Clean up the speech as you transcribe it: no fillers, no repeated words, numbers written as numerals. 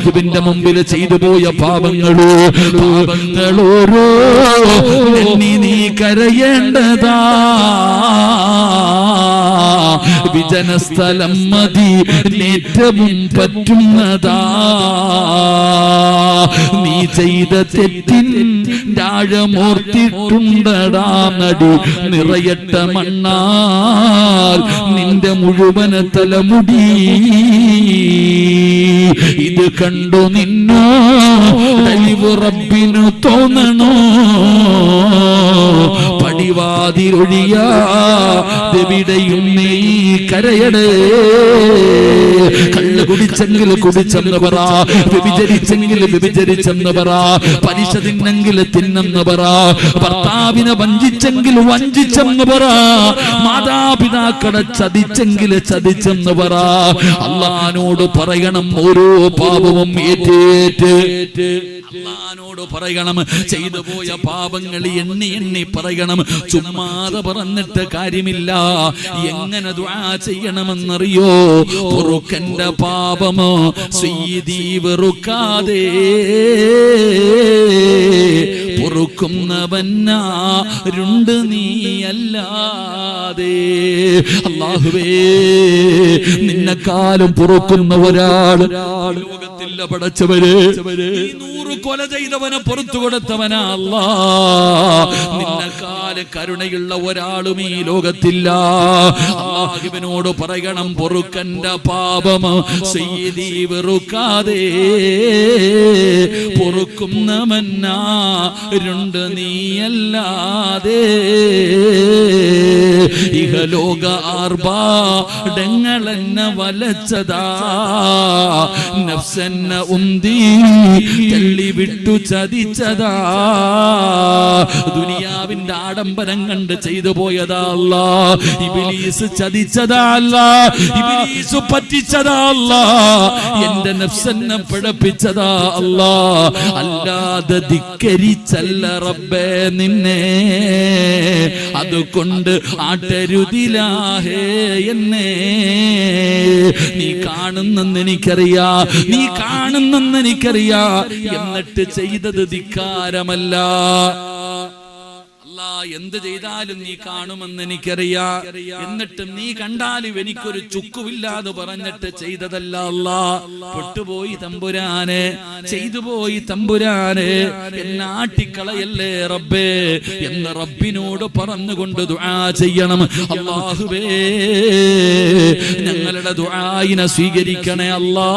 അല്ലാഹുവിന്റെ മുമ്പിൽ ചെയ്തു പോയ പാപങ്ങളോരോ നീ കരയേണ്ടതാ. വിജനസ്ഥലം മതി ഏറ്റവും പറ്റുന്നതാ. നീ ചെയ്ത തെറ്റിൻ ആഴമോർത്തിട്ടുണ്ടടാ നടി നിറയട്ട മണ്ണാൽ നിന്റെ മുഴുവൻ തലമുടി. ഇത് കണ്ടു നിന്നോ ദൈവ റബ്ബിനു തോന്നണോ പടിവാതിലൊഴിയാതെവിടെയും നീ കരയടേ. കള്ള് കുടിച്ചെങ്കിൽ കുടിച്ചെന്ന് പറ, വ്യഭിചരിച്ചെങ്കിൽ വ്യഭിചരിച്ചെന്ന് പറ, പലിശ തിന്നെങ്കിൽ തിന്നെന്ന് പറ, ഭർത്താവിനെ വഞ്ചിച്ചെങ്കിൽ വഞ്ചിച്ചെന്ന് പറ, മാതാപിതാക്കളെ ചതിച്ചെങ്കിൽ ചതിച്ചെന്ന് പറ. അല്ലാഹുവോട് പറയണം ഓരോ പാപവും ഏറ്റേറ്റ്. അല്ലാഹുവോട് പറയണം ചെയ്തു പോയ പാപങ്ങൾ എണ്ണി എണ്ണി പറയണം. ചുമ്മാതെ പറഞ്ഞിട്ട് കാര്യമില്ല. എങ്ങനെ ദുആ ചെയ്യണമെന്നറിയോ? പൊറുക്കന്റെ പാപമോ സയ്യിദീ വെറുക്കാതെ പൊറുക്കുന്നവനാരുണ്ട് നീയല്ലാതെ. അല്ലാഹുവേ, നിന്നെക്കാളും പൊറുക്കുന്ന ഒരാൾ ലോകത്തില്ല പടച്ചവര്. 100 കൊല ചെയ്തവനെ പുറത്തു കൊടുത്തവനാ അല്ലാ. നിന്നെക്കാല് കരുണയുള്ള ഒരാളും ഈ ലോകത്തില്ല. അല്ലാഹുവിനോട് പറയണം പൊറുക്കന്റെ പാപം സയ്യിദീ വെറുക്കാതെ പൊറുക്കുന്നവനാരുണ്ട് നീയല്ലാതെ. ഇഹലോക ആർഭാടങ്ങളെന്നെ വലച്ചതാ, നഫ്സെന്നെ ഉന്തി തള്ളി വിട്ടു ചതിച്ചതാ. ദുനിയാവിന്റെ ആഡംബരം കണ്ട് ചെയ്തു പോയതാ അല്ലാ. ഇബ്ലീസ് ചതിച്ചതാ അല്ലാ, ഇബ്ലീസ് പറ്റിച്ചതാ അല്ലാ, എന്റെ നഫ്സെന്നെ പിഴപ്പിച്ചതാ അല്ലാ. അല്ലാതെ ധിക്കരിച്ചല്ല റബ്ബേ നിന്നെ, അതുകൊണ്ട് ആട്ടരുതിലാഹേ എന്നെ. നീ കാണുന്നെന്ന് എനിക്കറിയാ, നീ കാണുന്നെന്ന് എനിക്കറിയാ, എന്നിട്ട് ചെയ്തത് ധിക്കാരമല്ല. എന്ത് ചെയ്താലും നീ കാണുമെന്ന് എനിക്കറിയാ, എന്നിട്ടും നീ കണ്ടാലും എനിക്കൊരു ചുക്കുമില്ലാതെ പറഞ്ഞിട്ട് ചെയ്തതല്ല അല്ലാ. പെട്ടുപോയി തമ്പുരാനെ, ചെയ്തുപോയി തമ്പുരാനെ, എന്നെ ആട്ടിക്കളയല്ലേ റബ്ബേ എന്ന് റബ്ബിനോട് പറഞ്ഞുകൊണ്ട് ദുആ ചെയ്യണം. അല്ലാഹുവേ, ഞങ്ങളുടെ ദുആയിനെ സ്വീകരിക്കണേ അല്ലാ.